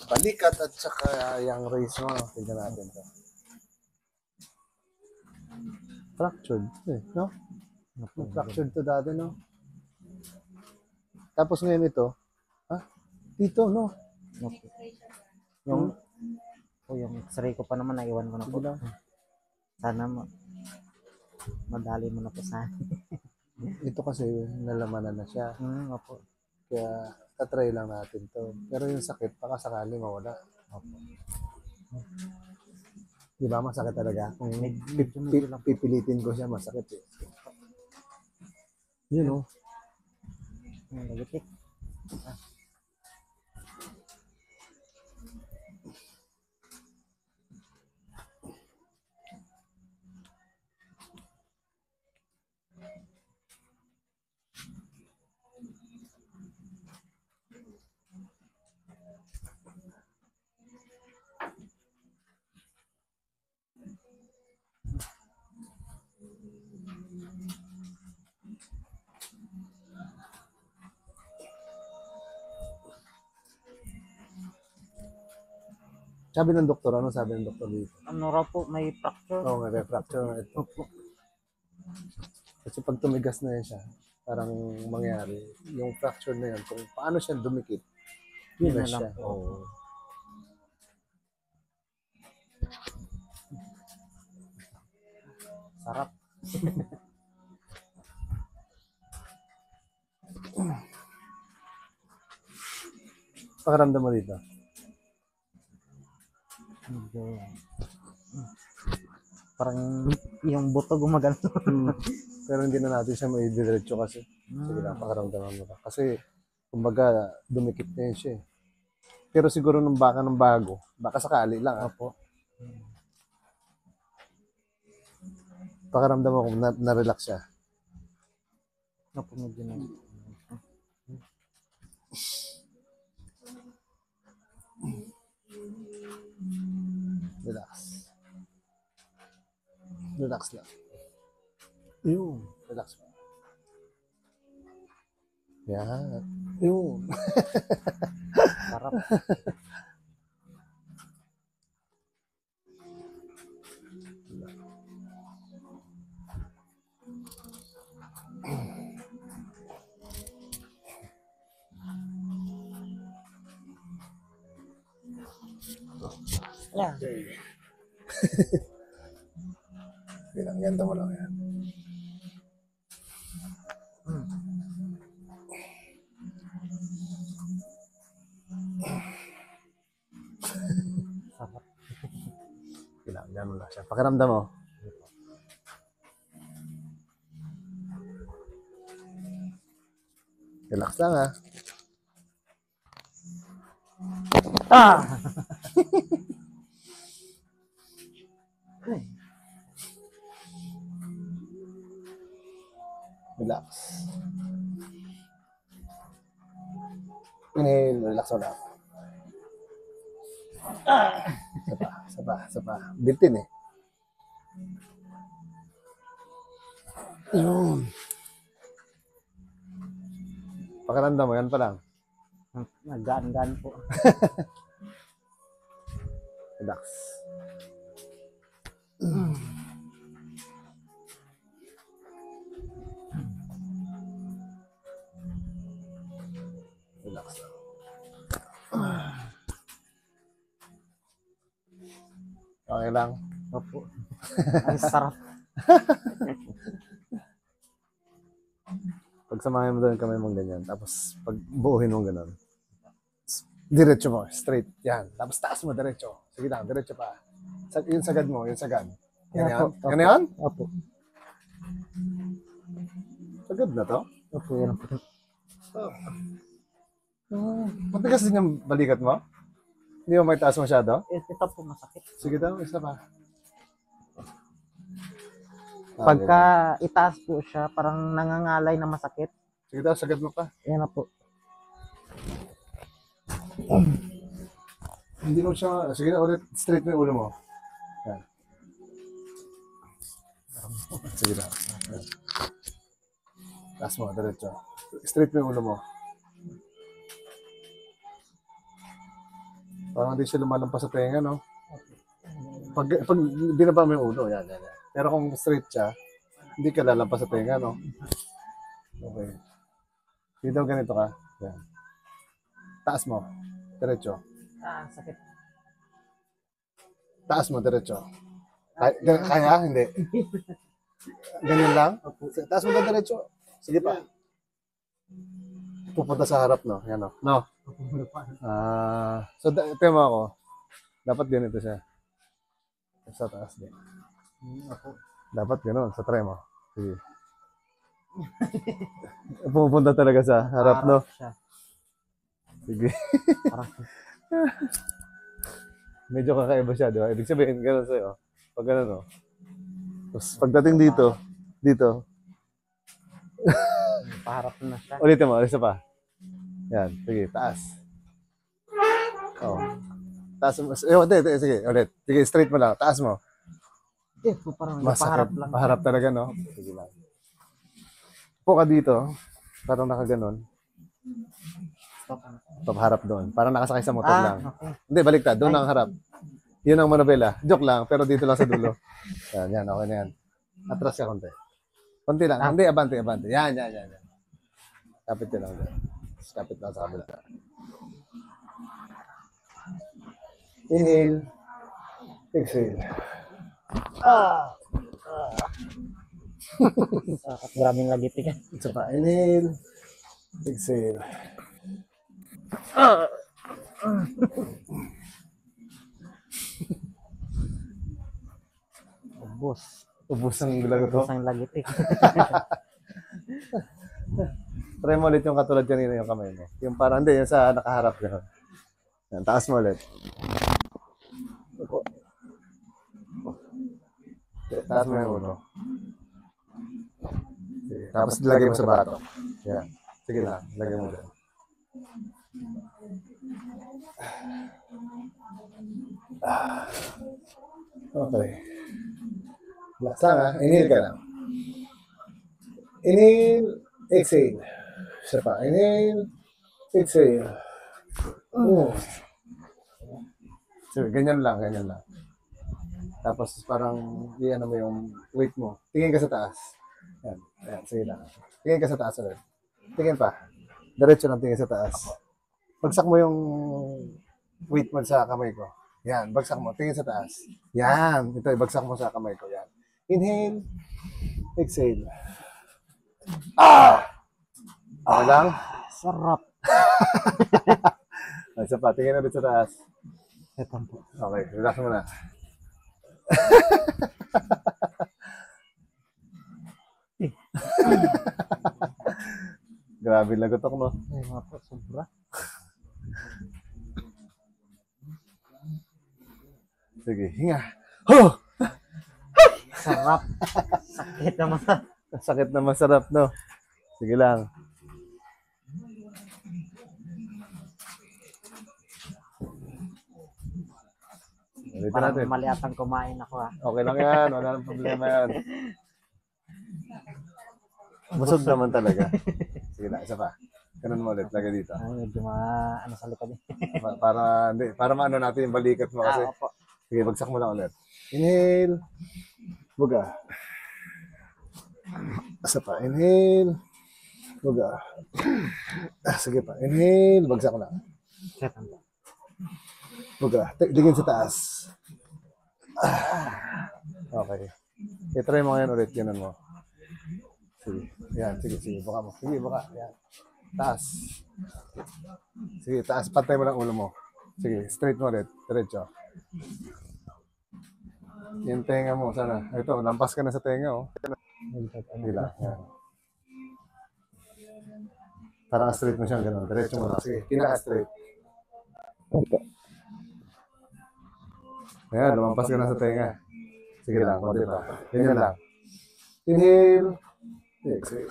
balikat at saka yung race mo. Tignan natin to. Fractured. No? Fractured to dati, no? Tapos ngayon ito, dito, no? Yung x-ray ko pa naman, naiwan ko na po. Sana madali mo na po sa Ito kasi nalamanan na siya. Opo. Kaya tatry lang natin to. Pero yung sakit, baka sakali mawala. Opo. Di ba masakit talaga? Kung pipilitin ko siya, masakit eh. Yun, no? Nalitik. Sabi ng doktor, ano sabi ng doktor dito? Ano raw po, may fracture? Oo, may fracture na ito. Kasi pag tumigas na yan siya, parang mangyari, yung fracture na yan, kung paano siya dumikit, yun na siya. Oo. Sarap. Pakiramdam mo dito? Parang yung buto gumagano. Pero hindi na natin siya maidiretso kasi. Sige lang, pakiramdaman mo ka. Kasi, kumbaga, dumikit na yun siya eh. Pero siguro nung baka ng bago, baka sakali lang. Opo. Pakiramdam mo kung na-relax siya. Opo, medyo na. Relax. Relax lang. Yun. Relax mo. Yan. Yun. Sarap. Okay. Ganda mo lang yan. Sarap. Ganda mo lang siya. Pakiramdam mo. Relax lang ha. Relax. Inhale, relax mo lang. Sapa. Bitin eh. Yun. Pakiramdam mo, yan pa lang. Nagaan-gaan po. Relax. Relax lang. Okay lang. Opo. Ang sarap. Pagsamahin mo doon kamay mong ganyan. Tapos pag buuhin mo ganun. Diretso mo. Straight. Yan. Tapos taas mo. Diretso. Sige lang. Diretso pa. Yung sagad mo. Yung sagad. Yan yan. Yan yan? Opo. Sagad na to? Opo, yan po. Matigas din yung balikat mo? Hindi mo may taas masyado? Ito po masakit. Sige daw. Isa pa. Pagka itaas po siya, parang nangangalay na masakit. Sige daw. Sagad mo pa. Yan na po. Hindi mo siya. Sige na ulit. Straight mo yung ulo mo. Yan. Sige na. Yan. Taas mo. Diretso. Straight mo yung ulo mo. Parang hindi siya lumalampas sa tenga, no? Pag binaba mo yung ulo, yan. Pero kung straight siya, hindi ka lalampas sa tenga, no? Okay. Hindi daw ganito ka. Yan. Taas mo. Diretso. Sakit. Taas mo, diretso. Kaya? Hindi. Ganyan lang? Taas mo na diretso. Sige pa. Pupunta sa harap, no? Yan, no? No? So, tema ako. Dapat ganito siya. Sa taas din. Dapat gano'n. Sa try mo. Sige. Pupunta talaga sa harap, no? Siya. Sige. Parang Medyo kakaiba siya, di ba? Ibig sabihin, gano'n sa'yo. Pag gano'n, no? Tapos pagdating dito, paharap na siya. ulitin mo, isa pa. Yan, sige, taas. Oh. Taas mo, hindi, sige, ulit. Sige, straight mo lang, taas mo. Parang Masakit, paharap lang. paharap talaga, no? Sige lang. Po ka dito, parang nakaganon. Stop, harap doon. Parang nakasakay sa motor lang. Okay. Hindi, baliktad, doon ang harap. Yun ang manobela. Joke lang, pero dito lang sa dulo. Yan, okay na yan. Atras ka konti. Konti lang. Hindi, abante. Yan. Kapit ka lang dyan. Kapit lang sa kabila. Inhale. Exhale. Maraming lagitik. Isa pa. Inhale. Exhale. Ubus ang lagot ko. Ang lagitik. Try mo ulit yung katulad kanina yung kamay mo. Yung parang, hindi, yung sa nakaharap gano'n. Yan, taas mo ulit. Taas mo yung ulo. Sige. Tapos lagay mo sa bato. Yan. Sige lang, lagay mo dyan. Okay. Relax lang ha. Inhale ka lang. Inhale. Exhale. Isa pa. Inhale. Exhale. So, ganyan lang. Tapos parang iyan mo yung weight mo. Tingin ka sa taas. Yan. Sige lang. Tingin ka sa taas ulit. Tingin pa. Diretso lang tingin sa taas. Bagsak mo yung weight mo sa kamay ko. Yan. Bagsak mo. Tingin sa taas. Yan. Ito, bagsak mo sa kamay ko. Yan. Inhale. Exhale. Okay lang? Sarap. Isa pa. Tingin ulit sa taas. Ito po. Okay. Relax mo na. Grabe lagotok, no? Ay, mga po, sobra. Sige, hinga. Oh! Sarap. Sakit naman. Sakit na masarap, no? Sige lang. Ulitin Parang natin. mali atang kumain ako Okay lang yan. Wala nang problema yan. Busog naman talaga. Sige lang, isa pa. Ganun mo ulit. Lagay dito. Ay, medyo ano sa likod Para maano natin yung balikat mo kasi. opo. Sige, bagsak mo lang ulit. Inhale. Buga. Isa pa. Inhale. Buga. Sige pa. Inhale. Bagsak lang. Buga. Digin sa taas. Okay. I-try mo ngayon ulit. Ganun mo. Sige. Yan. Sige. Buka mo. Sige, buka. Yan. Taas. Sige, taas. Pantay mo lang ulo mo. Sige, straight mo ulit. Diretso. Yung tenga mo, sana. Ito, lampas ka na sa tenga, oh. Hindi lang. Yan. Parang straight mo siyang gano'n. Diretso mo lang. Sige, pinaka-straight. Ayan, lumampas ka na sa tenga. Sige lang, konti pa. Ganyan lang. Inhale. Exhale.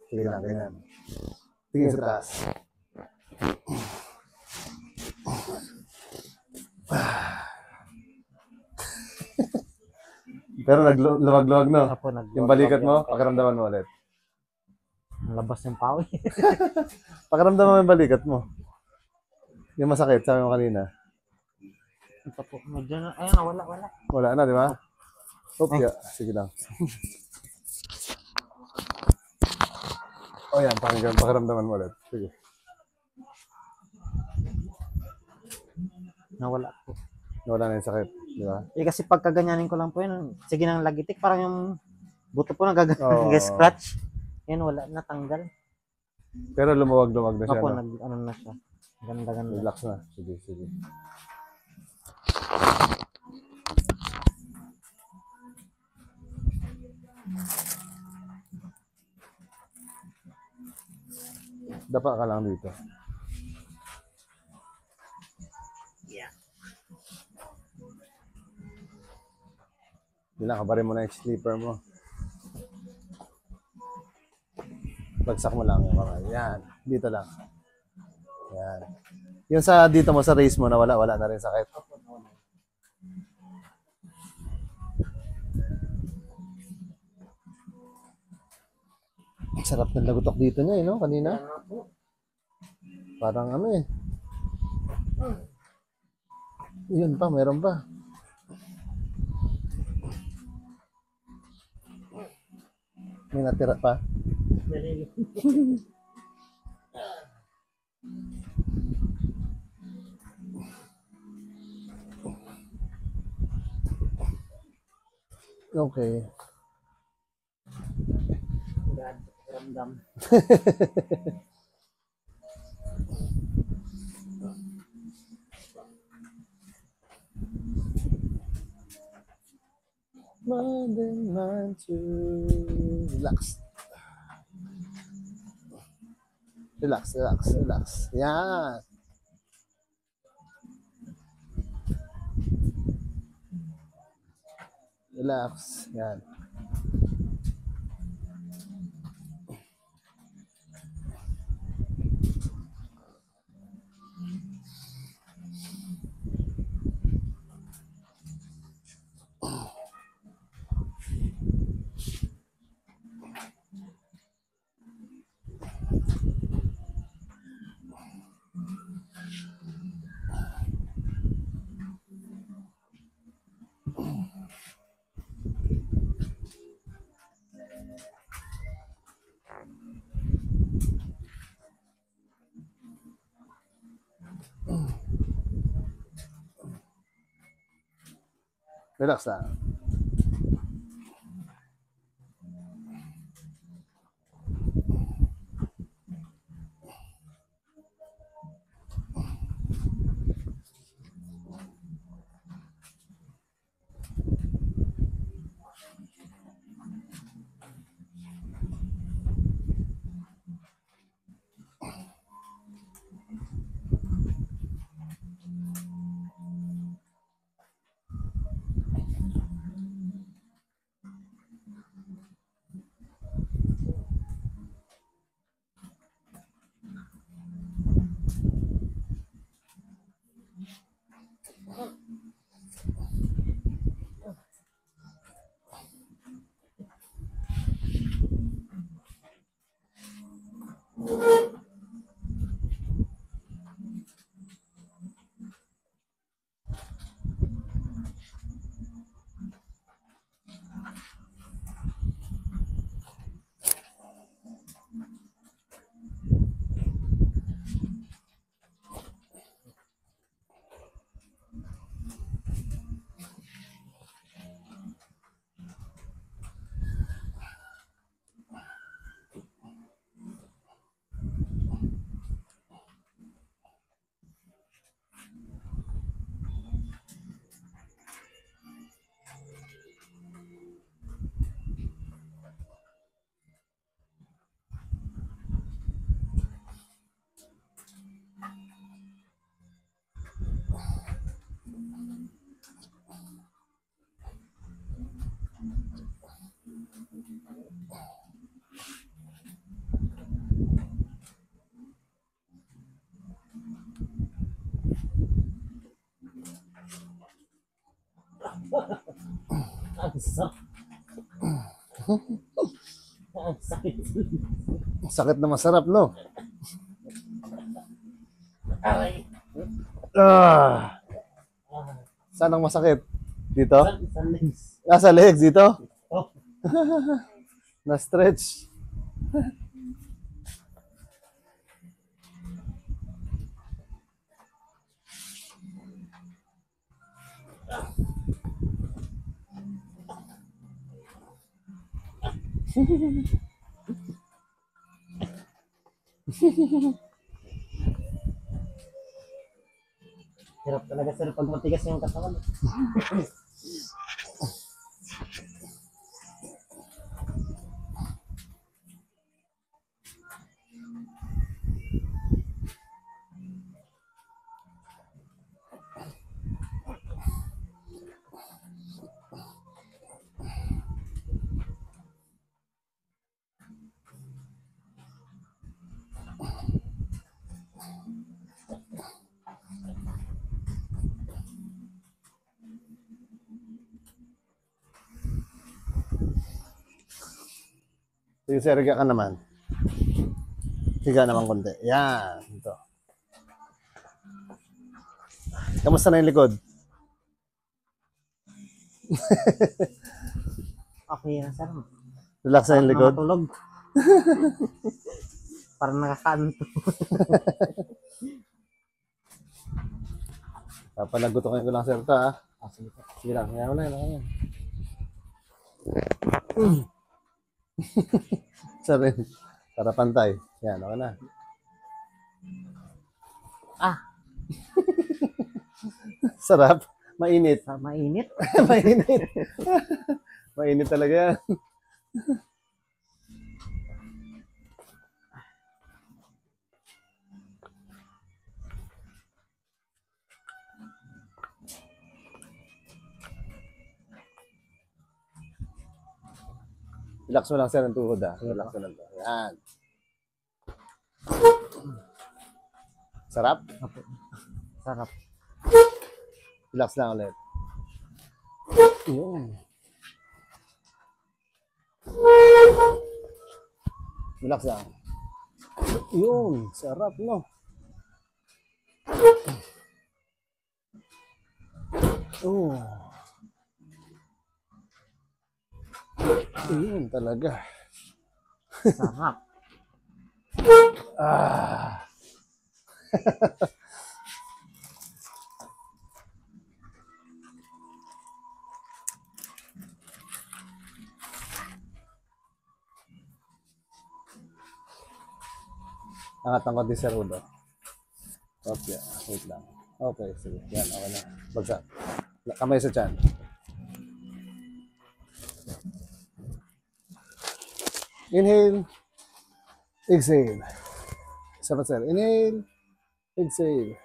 Sige lang, ganyan. Tingin sa taas. Pero nagluwag-luwag, no? Opo, Yung balikat mo, pakiramdaman mo ulit. Labas yung pawis. Pakiramdaman mo yung balikat mo. Yung masakit, sabi mo kanina. Ito po, medyo na, ayun, wala. Wala na, di ba? Yeah. Sige lang. O yan, pakiramdaman mo ulit. Sige. Nawala po. Wala na yung sakit, di ba? Kasi pagkaganyanin ko lang po yun, sige nang lagitik, parang yung buto po Oo. nag-scratch. Yan, wala, natanggal. Pero lumuwag-luwag na siya, Opo, no? ano na siya. Ganda. Relax na. Sige. Dapa ka lang dito. Yeah. Kabarin mo na yung sleeper mo. Bagsak mo lang yung kamay. Yan. Dito lang. Yan. Yung sa dito mo, sa race mo, wala na rin sakit. Sarap ng lagutok dito niya, no? Kanina. Parang ano eh. Yun pa, meron pa. May natira pa. Okay. Ramdam. Mind to relax. Relax. Yan. Relax. Yan. Relax lang. Ang sakit. Sakit na masarap, no? Aray. Ah. Saan ang masakit? Dito? Sa legs. Ah, sa legs dito? Oh. Na-stretch. Hirap talaga sir pag matigas yung katawan. Sige, sir, higa ka naman. Higa naman konti. Yan. Ito. Kamusta na yung likod? Okay na sir. Relax na yung likod? Matulog. Parang nakakanto. Papalagutokin ko lang, sir, ito, ha? Ah, sige po. Sige lang. Yan mo na, yan. Sir, para pantay. Yan, okay na. Ah, Sarap. Mainit. mainit. Mainit. Mainit talaga yan. Relax mo lang, sir, ang tuhod, ha? Relax mo lang to. Yan. Sarap? Apo. Sarap. Relax lang ulit. Yun. Relax lang. Yun. Sarap, no? Oh. Yun talaga. Sarap. Ah. Angat ang konti sa ulo. Okay, wait lang. Okay, sige. Yan, okay na. Bagsak. Kamay sa tiyan. Inhale. Exhale. Isa pa, sir. Inhale. Exhale.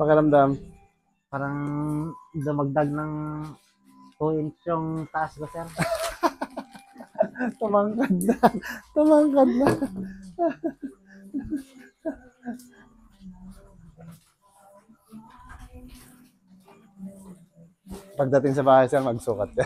Pakiramdam. Parang dumagdag ng 2 inch yung taas ko sir. Tumangkad na. Tumangkad na. Pagdating sa bahay, sir, magsukat ka.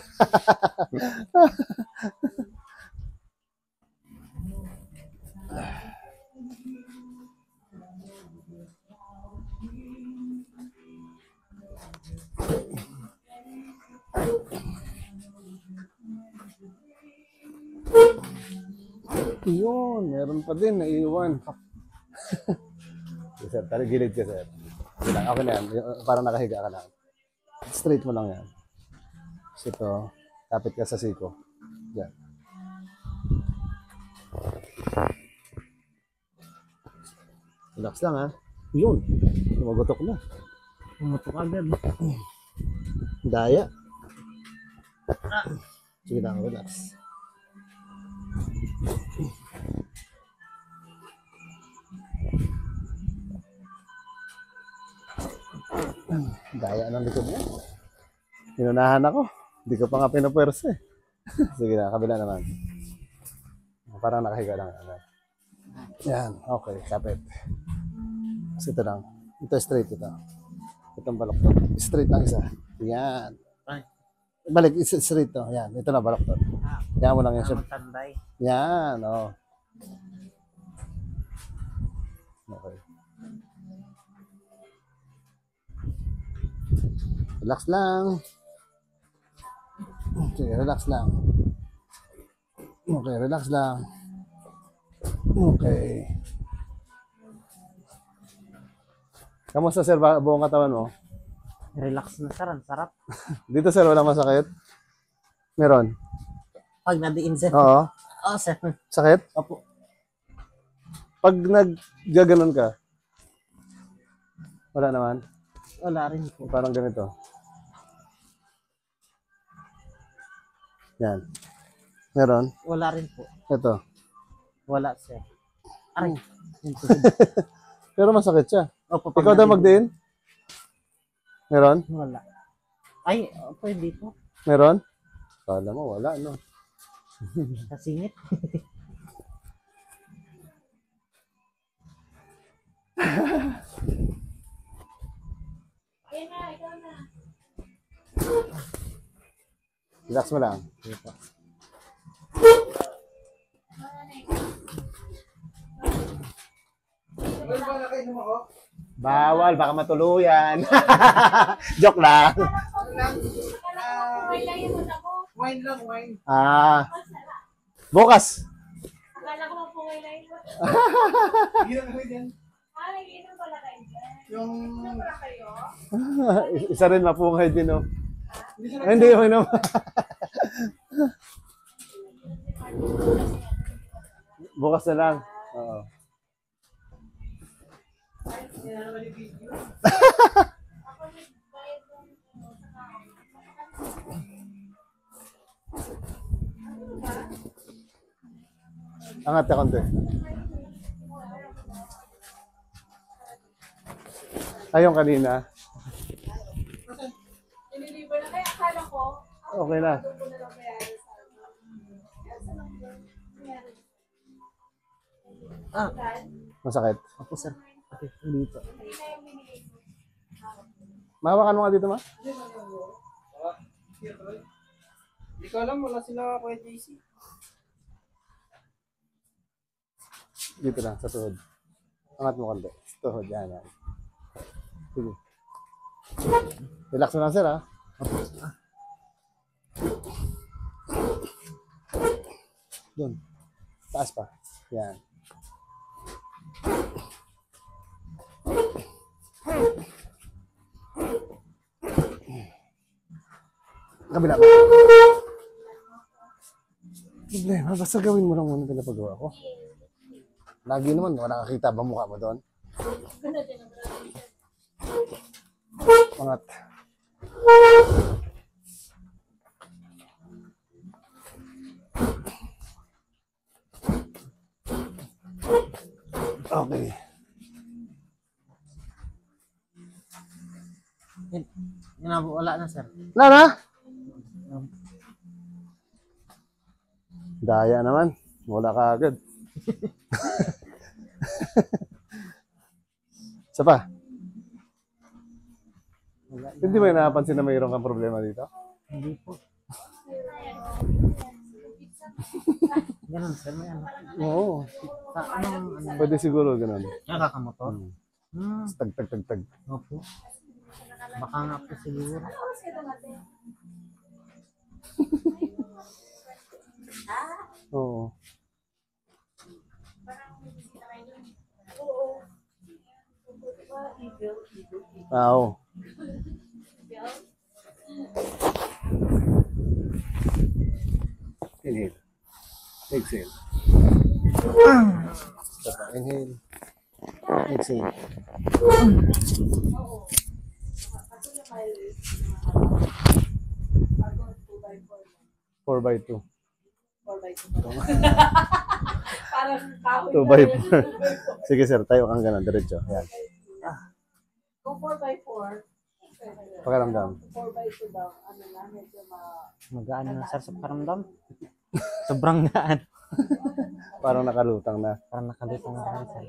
Yun, meron pa din, naiiwan. Sir, tari gilid ka, sir. Okay lang, okay na yan. Parang nakahiga ka lang. Straight mo lang yan. So, ito, kapit ka sa siko. Yan. Relax lang, ha? Yun, lumagotok na. Umutok agad. Daya. Sige lang, relax. Daya ng likod niya. Pinunahan ako. Hindi ko pa nga pinapwersa eh. Sige na, kabila naman. Parang nakahiga lang. Yan, okay, kapit. Kasi ito lang. Ito straight ito. Itong baloktot. Straight lang isa. Yan. Balik, straight to. Yan, ito na baloktot. Yan mo lang yan siya. Matanda eh. Yan, oh. Relax lang. Okay, relax lang. Okay, relax lang. Okay. Kamusta sir, buong katawan mo? Relax na sir, ang sarap. Dito sir, walang masakit? Meron? Pag nadiin sir. Oo. Oo sir. Sakit? Opo. Pag naggaganon ka? Wala naman? Wala rin po. Parang ganito. Yan. Meron? Wala rin po. Ito. Wala sir. Aray. Pero masakit siya. Opo, pag Ikaw daw nadiin- magdiin? Meron? Wala. Ay, pwede po. Meron? Kala mo, wala, no? Kasingit. Relax mo lang. Dito. Bawal, baka matuluyan. Joke lang. Wine lang, wine. Ah. Bukas. Akala ko po may line. Hindi na kasi yan. Nagiinom pala kayo dyan. Yung... Inom pala kayo? Isa rin mapungay din, no? Hindi siya Ay, hindi, okay naman. Bukas na lang. Oo. Angat ka konti. Ayong kanina. Nililibre na kaya akala ko. Okay na. Ako na lang bayaran sa Ah, Masakit. opo sir. Okay, dito. Mahawakan mo nga dito, ma? Hindi ko alam, wala sila Kuya JC. Dito lang, sa tuhod. Angat mo konti. Sa tuhod, yan, yan. Sige. Relax mo lang, sir, ha? Doon. Taas pa. Yan. Kabila pa. Problema, basta gawin mo lang muna pinapagawa ko. Lagi naman, wala nakakita ba mukha mo doon? Angat. Okay. Yan na po, wala na sir. Nana? Daya naman. Wala ka agad. Isa pa. Wala. Hindi ba yung napansin na mayroon kang problema dito? Hindi po. Ganun sir, may ano. Oo. Sa anong, ano, Pwede siguro ganun. nakakamotor? Hmm. Hmm, Tag, tag, tag, tag. opo. Baka nga po siguro. Oo. Ah, oo. Inhale. Exhale. Stop. Inhale. Exhale. Four by two. Parang kahoy 2 by 4. Sige sir, tayo kang ganun. Diretso. Yan. Kung 4x4, Pakiramdam. 4x2 daw, ano na, medyo Magaan na sir sa paramdam. Sobrang gaan. Parang nakalutang na. Parang nakalito na kami sir.